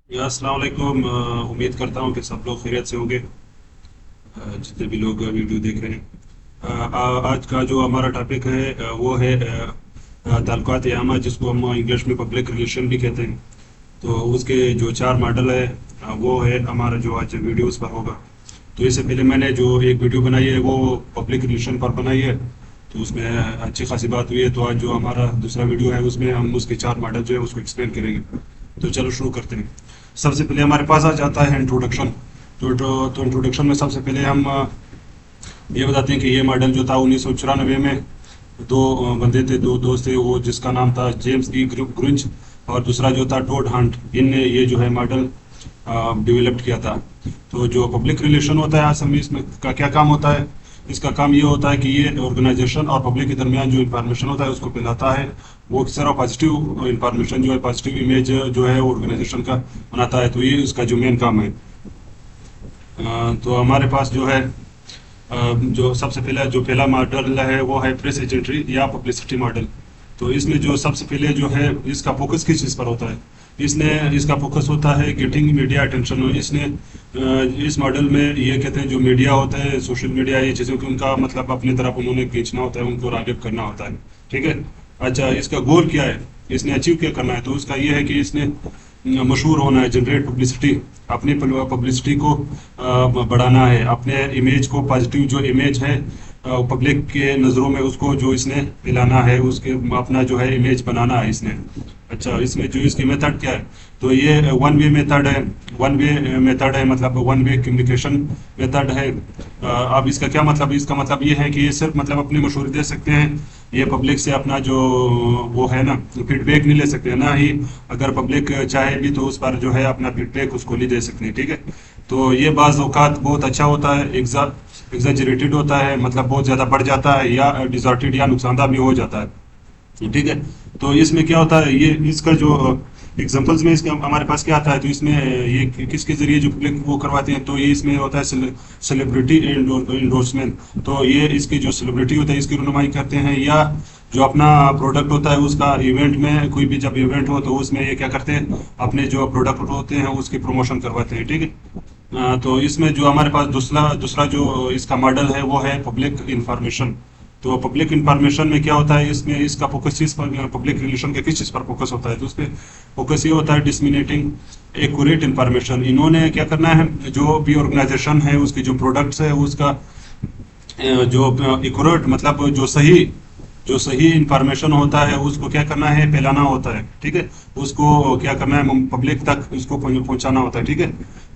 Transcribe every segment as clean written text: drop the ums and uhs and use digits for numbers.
या अस्सलाम वालेकुम। उम्मीद करता हूँ कि सब लोग खैरियत से होंगे। जितने भी लोग वीडियो देख रहे हैं। आज का जो हमारा टॉपिक है वो है ताल्लुकात आमा, जिसको हम इंग्लिश में पब्लिक रिलेशन भी कहते हैं। तो उसके जो चार मॉडल है वो है हमारा जो आज वीडियोस पर होगा। तो इससे पहले मैंने जो एक वीडियो बनाई है वो पब्लिक रिलेशन पर बनाई है। तो उसमें अच्छी खासी बात हुई है। तो आज जो हमारा दूसरा वीडियो है उसमें हम उसके चार मॉडल जो है उसको एक्सप्लेन करेंगे। तो चलो शुरू करते हैं। सबसे पहले हमारे पास आ जाता है इंट्रोडक्शन। तो इंट्रोडक्शन में सबसे पहले हम ये बताते हैं कि ये मॉडल जो था 1994 में दो बंदे थे, दो दोस्त थे, वो जिसका नाम था जेम्स ई ग्रुंज और दूसरा जो था टोड हंट। इनने ये जो है मॉडल डेवलप किया था। तो जो पब्लिक रिलेशन होता है असल में इसमें का क्या काम होता है। इसका काम ये होता है कि ये ऑर्गेनाइजेशन और पब्लिक के दरमियान जो इंफॉर्मेशन होता है उसको फैलाता है। वो किस तरह पॉजिटिव इंफॉर्मेशन जो है, पॉजिटिव इमेज जो है ऑर्गेनाइजेशन का बनाता है। तो ये इसका जो मेन काम है। तो हमारे पास जो है जो सबसे पहला जो पहला मॉडल है वो है प्रेस एजेंट्री या पब्लिसिटी मॉडल। तो इसमें जो सबसे पहले जो है इसका फोकस किस चीज़ पर होता है। इसने इसका फोकस होता है गेटिंग मीडिया अटेंशन। इसने इस मॉडल में ये कहते हैं जो मीडिया होता है, सोशल मीडिया, ये चीज़ों की उनका मतलब अपनी तरफ उन्होंने खींचना होता है, उनको रागिब करना होता है। ठीक है। अच्छा, इसका गोल क्या है, इसने अचीव क्या करना है। तो उसका ये है कि इसने मशहूर होना है, जनरेट पब्लिसिटी, अपनी पब्लिसिटी को बढ़ाना है, अपने इमेज को, पॉजिटिव जो इमेज है पब्लिक के नज़रों में उसको जो इसने फैलाना है, उसके अपना जो है इमेज बनाना है इसने। अच्छा, इसमें जो इसकी मेथड क्या है। तो ये वन वे मेथड है। वन वे मेथड है मतलब वन वे कम्युनिकेशन मेथड है। अब इसका क्या मतलब, इसका मतलब ये है कि ये सिर्फ मतलब अपनी मशहूरी दे सकते हैं, ये पब्लिक से अपना जो वो है ना फीडबैक नहीं ले सकते हैं, ना ही अगर पब्लिक चाहे भी तो उस पर जो है अपना फीडबैक उसको नहीं दे सकते। ठीक है। तो ये बाज़ औक़ात बहुत अच्छा होता है, एग्जैजरेटेड होता है, मतलब बहुत ज़्यादा बढ़ जाता है, या डिजॉर्टेड या नुकसानदा भी हो जाता है। ठीक है। तो इसमें क्या होता है, ये इसका जो एग्जांपल्स में इसके हमारे पास क्या आता है। तो इसमें ये किसके जरिए जो पब्लिक वो करवाते हैं। तो ये इसमें होता है सेलिब्रिटी इंडोर्समेंट। तो ये इसकी जो सेलिब्रिटी होता है इसकी रुनुमाई करते हैं, या जो अपना प्रोडक्ट होता है उसका इवेंट में, कोई भी जब इवेंट हो तो उसमें ये क्या करते हैं, अपने जो प्रोडक्ट होते हैं उसकी प्रमोशन करवाते हैं। ठीक है। तो इसमें जो हमारे पास दूसरा दूसरा जो इसका मॉडल है वो है पब्लिक इंफॉर्मेशन। तो पब्लिक इंफॉर्मेशन में क्या होता है, इसमें इसका फोकस चीज पर, पब्लिक रिलेशन के किस चीज़ पर फोकस होता है। तो उस पर फोकस ये होता है डिसमिनेटिंग एक्यूरेट इंफॉर्मेशन। इन्होंने क्या करना है, जो भी ऑर्गेनाइजेशन है उसकी जो प्रोडक्ट्स है उसका जो एक्यूरेट मतलब जो सही इंफॉर्मेशन होता है उसको क्या करना है, फैलाना होता है। ठीक है। उसको क्या करना है, पब्लिक तक उसको पहुंचाना होता है। ठीक है।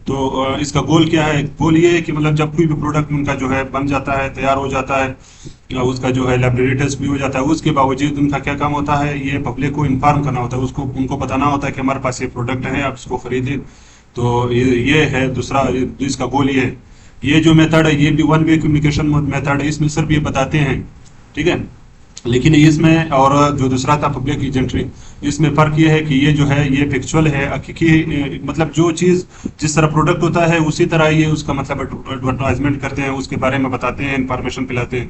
तो इसका गोल क्या है, गोल ये है कि मतलब जब कोई भी प्रोडक्ट उनका जो है बन जाता है, तैयार हो जाता है, या उसका जो है लेबोरेटरी टेस्ट भी हो जाता है, उसके बावजूद उनका क्या काम होता है, ये पब्लिक को इन्फॉर्म करना होता है, उसको उनको बताना होता है कि हमारे पास ये प्रोडक्ट है, आप इसको खरीदें। तो ये है दूसरा, इसका गोल ये है। ये जो मेथड है ये भी वन वे कम्युनिकेशन मेथड है, इसमें सिर्फ ये बताते हैं। ठीक है। लेकिन इसमें और जो दूसरा था पब्लिक एजेंट्री, इसमें फर्क ये है कि ये जो है ये फिक्चुअल है, हकीकी मतलब जो चीज़ जिस तरह प्रोडक्ट होता है उसी तरह ये उसका मतलब एडवर्टाइजमेंट करते हैं, उसके बारे में बताते हैं, इंफॉर्मेशन पिलाते हैं।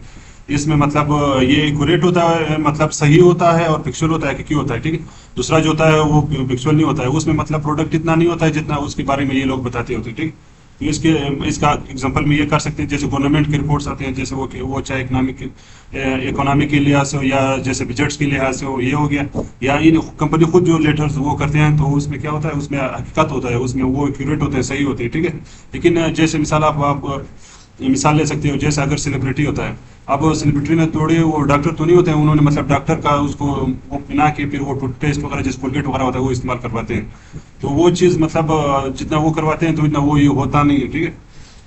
इसमें मतलब ये एक्यूरेट होता है, मतलब सही होता है, और फिक्चुअल होता है, हकीकी होता है। ठीक है। दूसरा जो होता है वो फिक्चुअल नहीं होता है, उसमें मतलब प्रोडक्ट इतना नहीं होता है जितना उसके बारे में ये लोग बताते होते हैं। ठीक। तो इसके इसका एग्जांपल में ये कर सकते हैं, जैसे गवर्नमेंट के रिपोर्ट्स आते हैं, जैसे वो चाहे इकोनॉमी के लिहाज से हो, या जैसे बजट्स के लिहाज से हो, ये हो गया, या इन कंपनी खुद जो लेटर्स वो करते हैं, तो उसमें क्या होता है, उसमें हकीकत होता है, उसमें वो एक्यूरेट होते हैं, सही होते हैं। ठीक है। लेकिन जैसे मिसाल आप मिसाल ले सकते हो, जैसे अगर सेलिब्रिटी होता है, अब सेलिब्रिटी ने थोड़े वो डॉक्टर तो नहीं होते हैं, उन्होंने मतलब डॉक्टर का उसको वो पिला के फिर वो टूथपेस्ट वगैरह जैसे कोलगेट वगैरह होता है वो इस्तेमाल करवाते हैं। तो वो चीज़ मतलब जितना वो करवाते हैं तो इतना वो ये होता नहीं है। ठीक है।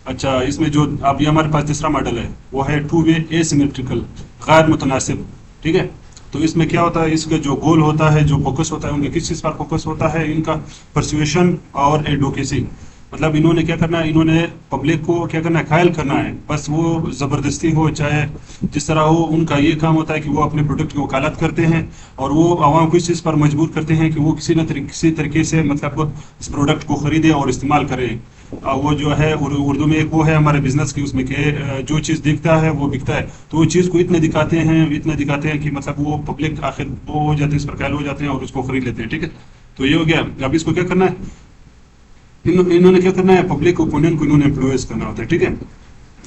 अच्छा, इसमें जो अब ये हमारे पास तीसरा मॉडल है वो है टू वे एसिमेट्रिकल, गैर मुतनासिब। ठीक है। तो इसमें क्या होता है, इसका जो गोल होता है, जो फोकस होता है, उनके किस चीज़ पर फोकस होता है, इनका परसुएशन और एडवोकेसी। मतलब इन्होंने क्या करना है, इन्होंने पब्लिक को क्या करना है, कायल करना है, बस वो ज़बरदस्ती हो चाहे जिस तरह हो, उनका ये काम होता है कि वो अपने प्रोडक्ट की वकालत करते हैं, और वो आवाम को इस चीज़ पर मजबूर करते हैं कि वो किसी तरीके से मतलब इस प्रोडक्ट को खरीदें और इस्तेमाल करें। वो जो है उर्दू में एक वो है हमारे बिजनेस की, उसमें कि जो चीज़ दिखता है वो बिकता है। तो वो चीज़ को इतने दिखाते हैं कि मतलब वो पब्लिक आखिर वो हो जाते हैं, इस पर कायल हो जाते हैं और उसको खरीद लेते हैं। ठीक है। तो ये हो गया। अब इसको क्या करना है, इन्होंने क्या करना है, पब्लिक ओपिनियन को इन्होंने इन्फ्लुएंस करना होता है, ठीक है।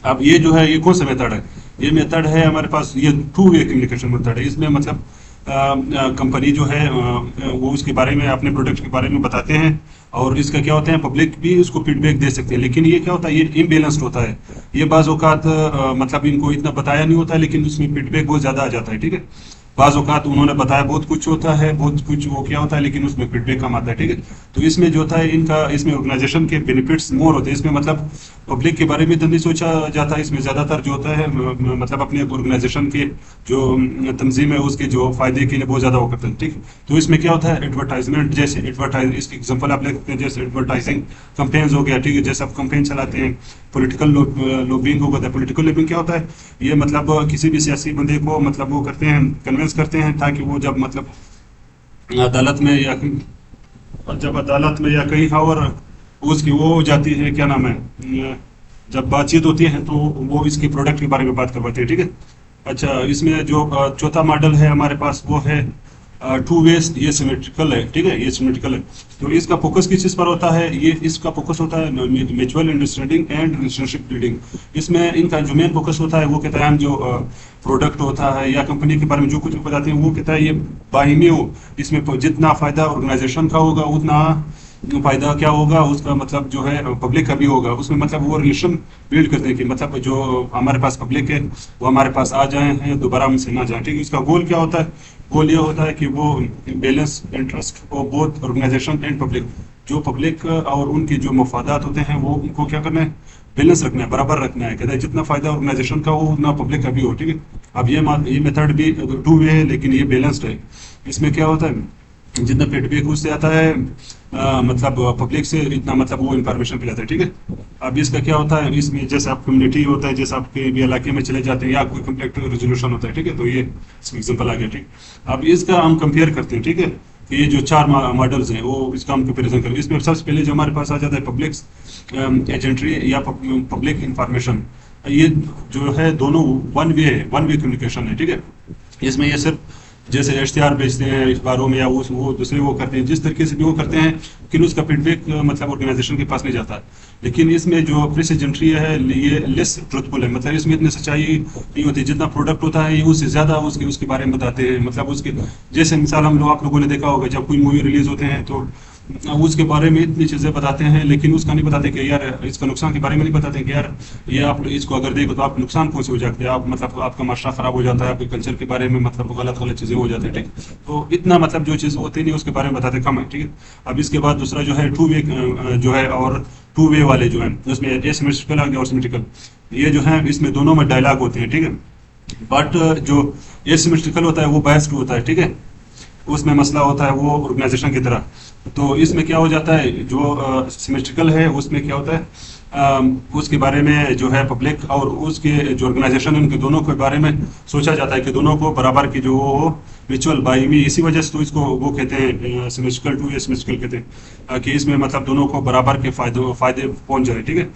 अब ये जो है, ये कौन सा मेथड है? ये मेथड है हमारे पास, ये टू वे कम्युनिकेशन मेथड है। इसमें मतलब कंपनी जो है वो उसके बारे में, अपने प्रोडक्ट के बारे में बताते हैं, और इसका क्या होता है, पब्लिक भी उसको फीडबैक दे सकते हैं। लेकिन ये क्या होता है, ये इम्बेलेंस्ड होता है। ये बाज़ औक़ात मतलब इनको इतना बताया नहीं होता है, लेकिन उसमें फीडबैक बहुत ज़्यादा आ जाता है, ठीक है। बाज़ औक़ात उन्होंने बताया बहुत कुछ होता है, बहुत कुछ वो क्या होता है, लेकिन उसमें फीडबैक कम आता है, ठीक है। तो इसमें जो होता है इनका, इसमें ऑर्गेनाइजेशन के बेनिफिट्स मोर होते हैं। इसमें मतलब पब्लिक के बारे में तो नहीं सोचा जाता है। इसमें ज़्यादातर जो होता है मतलब अपने ऑर्गेनाइजेशन के जो तंजीम है उसके जो फ़ायदे के लिए बहुत ज़्यादा वो करते हैं, ठीक। तो इसमें क्या होता है, एडवर्टाइजमेंट, जैसे एडवर्टाइज, इसकी एग्जांपल आप ले सकते हैं, जैसे एडवर्टाइजिंग कंपेन्स हो गया, ठीक है। जैसे आप कंपेन चलाते हैं, पॉलिटिकल लॉबिंग होता है। पॉलिटिकल लॉबिंग क्या होता है, ये मतलब किसी भी सियासी बंदे को मतलब वो करते हैं, कन्विंस करते हैं, ताकि वो जब मतलब अदालत में या जब अदालत में या कहीं और उसकी वो हो जाती है, क्या नाम है, जब बातचीत होती है, तो वो इसके प्रोडक्ट के बारे में बात करवाते हैं, ठीक है। अच्छा, इसमें जो चौथा मॉडल है हमारे पास, वो है टू वेज, ये सिमेट्रिकल है, ठीक है, ये सिमेट्रिकल है। तो इसका फोकस किस चीज़ पर होता है, ये इसका फोकस होता है mutual understanding and relationship building. इसमें इनका जो मेन फोकस होता है, वो कहता है हम जो प्रोडक्ट होता है या कंपनी के बारे में जो कुछ बताते हैं, वो कहता है ये बाहिमी हो। इसमें जितना फायदा ऑर्गेनाइजेशन का होगा, उतना फायदा क्या होगा उसका, मतलब जो है पब्लिक का भी होगा। उसमें मतलब वो रिलेशन बिल्ड करते हैं कि मतलब जो हमारे पास पब्लिक है वो हमारे पास आ जाए हैं, दोबारा हमसे ना जाए, ठीक है। इसका गोल क्या होता है, गोल ये होता है कि वो balance interest of both organisation and public. जो पब्लिक और उनके जो मफादात होते हैं, वो उनको क्या करना है, बैलेंस रखना है, बराबर रखना है। कहते हैं जितना फायदा ऑर्गेनाइजेशन का हो उतना पब्लिक का भी हो, ठीक है। अब ये मेथड भी टू वे है, लेकिन ये बैलेंस्ड है। इसमें क्या होता है, जितना फीडबैक उससे आता है मतलब पब्लिक से, इतना मतलब वो इन्फॉर्मेशन फैलाता है, ठीक है। अब इसका क्या होता है, इसमें जैसे आप कम्युनिटी होता है, जैसे आपके भी इलाके में चले जाते हैं, या कोई कंप्लेक्ट रेजोल्यूशन होता है, ठीक है। तो ये इसका एग्जाम्पल आ गया, ठीक। अब इसका हम कंपेयर करते हैं, ठीक है, कि ये जो चार मॉडल्स हैं, वो इसका हम कंपेरिजन करें। इसमें सबसे पहले जो हमारे पास आ जाता है पब्लिक एजेंट्री या पब्लिक इंफॉर्मेशन। ये जो है दोनों वन वे है, वन वे कम्युनिकेशन है, ठीक है। इसमें ये सिर्फ जैसे इश्तिहार बेचते हैं अखबारों में, या वो दूसरे वो करते हैं, जिस तरीके से भी वो करते हैं, लेकिन उसका फीडबैक मतलब ऑर्गेनाइजेशन के पास नहीं जाता। लेकिन इसमें जो प्रेस एजेंट्री है, ये लेस ट्रुथफुल है। मतलब इसमें इतनी सच्चाई नहीं होती। जितना प्रोडक्ट होता है, ये उससे ज़्यादा उसके बारे में बताते हैं। मतलब उसके जैसे मिसाल आप लोगों ने देखा होगा, जब कोई मूवी रिलीज होते हैं तो उसके बारे में इतनी चीज़ें बताते हैं, लेकिन उसका नहीं बताते कि यार इसका नुकसान के बारे में नहीं बताते कि यार ये आप इसको अगर देखो तो आप नुकसान कौन से हो जाते हैं, आप मतलब आपका माशरा खराब हो जाता है, आपके कल्चर के बारे में मतलब गलत गलत चीज़ें हो जाती है, ठीक। तो इतना मतलब जो चीज़ होती नहीं उसके बारे में बताते कम है, ठीक है। अब इसके बाद दूसरा जो है टू वे जो है, और टू वे वाले जो है उसमें एसिमेट्रिकल और सिमेट्रिकल, ये जो है इसमें दोनों में डायलॉग होते हैं, ठीक है। बट जो एसिमेट्रिकल होता है वो बायस्ड होता है, ठीक है। उसमें मसला होता है वो ऑर्गेनाइजेशन की तरह। तो इसमें क्या हो जाता है, जो सिमेट्रिकल है उसमें क्या होता है, उसके बारे में जो है पब्लिक और उसके जो ऑर्गेनाइजेशन है, उनके दोनों के बारे में सोचा जाता है कि दोनों को बराबर की जो हो म्यूचुअल बाइमी। इसी वजह से तो इसको वो कहते हैं सिमेट्रिकल टू सिमेट्रिकल कहते हैं, कि इसमें मतलब दोनों को बराबर के फायदे पहुंच जाए, ठीक है।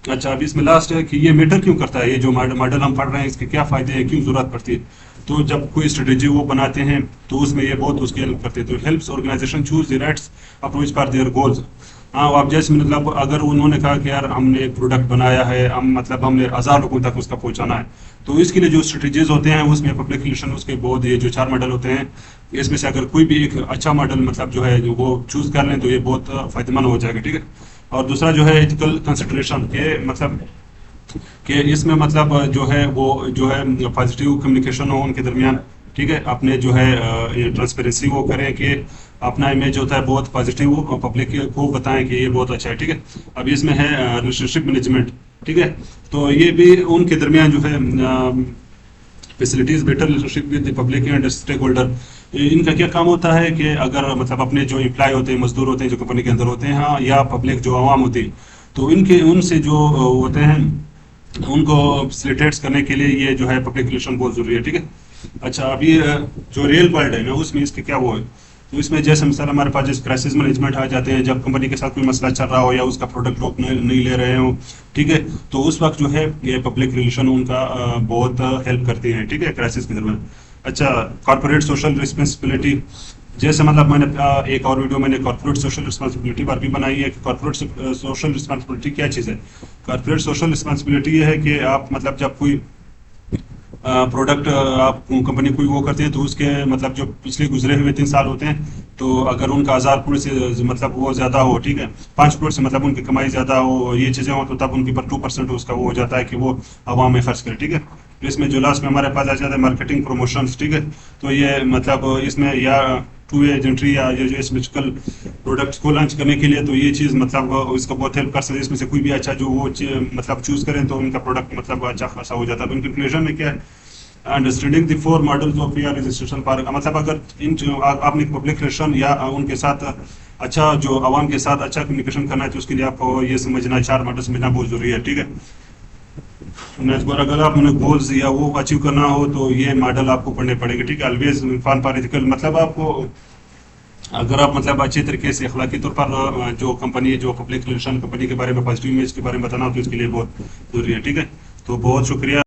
अच्छा, अब इसमें लास्ट है कि ये मैटर क्यों करता है, ये जो मॉडल हम पढ़ रहे हैं इसके क्या फायदे हैं, क्यों जरूरत पड़ती है। तो जब कोई स्ट्रेटेजी वो बनाते हैं तो उसमें ये बहुत उसकी हेल्प करते हैं। तो helps organisation choose the rights approach for their goals. हाँ, अब जैसे मतलब अगर उन्होंने कहा कि यार हमने एक प्रोडक्ट बनाया है, हम मतलब हमने 1000 लोगों तक उसका पहुंचाना है, तो इसके लिए जो स्ट्रेटेजीज होते हैं उसमें पब्लिक रिलेशन उसके बहुत, ये जो 4 मॉडल होते हैं इसमें से अगर कोई भी एक अच्छा मॉडल मतलब जो है जो वो चूज कर लें तो ये बहुत फायदेमंद हो जाएगा, ठीक है। और दूसरा जो है एथिकल कंसिडरेशन के मतलब कि इसमें मतलब जो है वो जो है पॉजिटिव कम्युनिकेशन हो उनके दरमियान, ठीक है। अपने जो है ये ट्रांसपेरेंसी वो करें कि अपना इमेज होता है बहुत पॉजिटिव हो, पब्लिक को बताएं कि ये बहुत अच्छा है, ठीक है। अब इसमें है रिलेशनशिप मैनेजमेंट, ठीक है। तो ये भी उनके दरमियान जो है facilities better relationship with public and stakeholder. इनका क्या काम होता है कि अगर मतलब अपने जो एम्प्लॉय होते हैं, मजदूर होते हैं जो कंपनी के अंदर होते हैं, हाँ, या पब्लिक जो आवाम होती है, तो इनके उनसे जो होते हैं उनको फैसिलिटेट्स करने के लिए ये जो है पब्लिक रिलेशन बहुत जरूरी है, ठीक है। अच्छा, अभी जो रियल वर्ल्ड है ना उसमें इसके क्या वो है, तो इसमें जैसे मिसाल हमारे पास जैसे क्राइसिस मैनेजमेंट आ जाते हैं, जब कंपनी के साथ कोई मसला चल रहा हो या उसका प्रोडक्ट लोग नहीं ले रहे हो, ठीक है। तो उस वक्त जो है ये पब्लिक रिलेशन उनका बहुत हेल्प करती है, ठीक है, क्राइसिस के दरमियान। अच्छा, कॉर्पोरेट सोशल रिस्पॉन्सिबिलिटी, जैसे मतलब मैंने एक और वीडियो मैंने कॉर्पोरेट सोशल रिस्पांसिबिलिटी पर भी बनाई है कि कॉर्पोरेट सोशल रिस्पांसिबिलिटी क्या चीज़ है। कॉर्पोरेट सोशल रिस्पांसिबिलिटी ये है कि आप मतलब जब कोई प्रोडक्ट आप कंपनी कोई वो करते हैं तो उसके मतलब जो पिछले गुजरे हुए 3 साल होते हैं, तो अगर उनका 1000 करोड़ से मतलब वो ज़्यादा हो, ठीक है, 5 करोड़ से मतलब उनकी कमाई ज़्यादा हो, ये चीज़ें हो, तो तब उनके ऊपर 2% उसका वो हो जाता है कि वो आवाम में खर्च करें, ठीक है। तो इसमें जो लास्ट में हमारे पास आ जाता है मार्केटिंग प्रमोशंस, ठीक है। तो ये मतलब इसमें या टू एजेंट्री या ये जो स्पेशल प्रोडक्ट्स को लॉन्च करने के लिए, तो ये चीज़ मतलब इसको बहुत हेल्प कर सकती है। इसमें से कोई भी अच्छा जो वो मतलब चूज़ करें तो उनका प्रोडक्ट मतलब अच्छा खासा हो जाता है। तो इन कंक्लूजन में क्या है, understanding the 4 models of PR registration park, मतलब अगर इन आपने पब्लिक रिलेशन या उनके साथ अच्छा जो आवाम के साथ अच्छा कम्युनिकेशन करना है, तो उसके लिए आपको ये समझना 4 मॉडल समझना बहुत जरूरी है, ठीक है। अगर आप उन्हें गोल्स या वो अचीव करना हो तो ये मॉडल आपको पढ़ने पड़ेंगे, ठीक है। ऑलवेज फन फॉर एथिकल, मतलब आपको अगर आप मतलब अच्छे तरीके से अखलाकी तौर पर जो कंपनी जो पब्लिक रिलेशन कंपनी के बारे में पॉजिटिव इमेज के बारे में बताना हो, तो इसके लिए बहुत जरूरी है, ठीक है। तो बहुत शुक्रिया।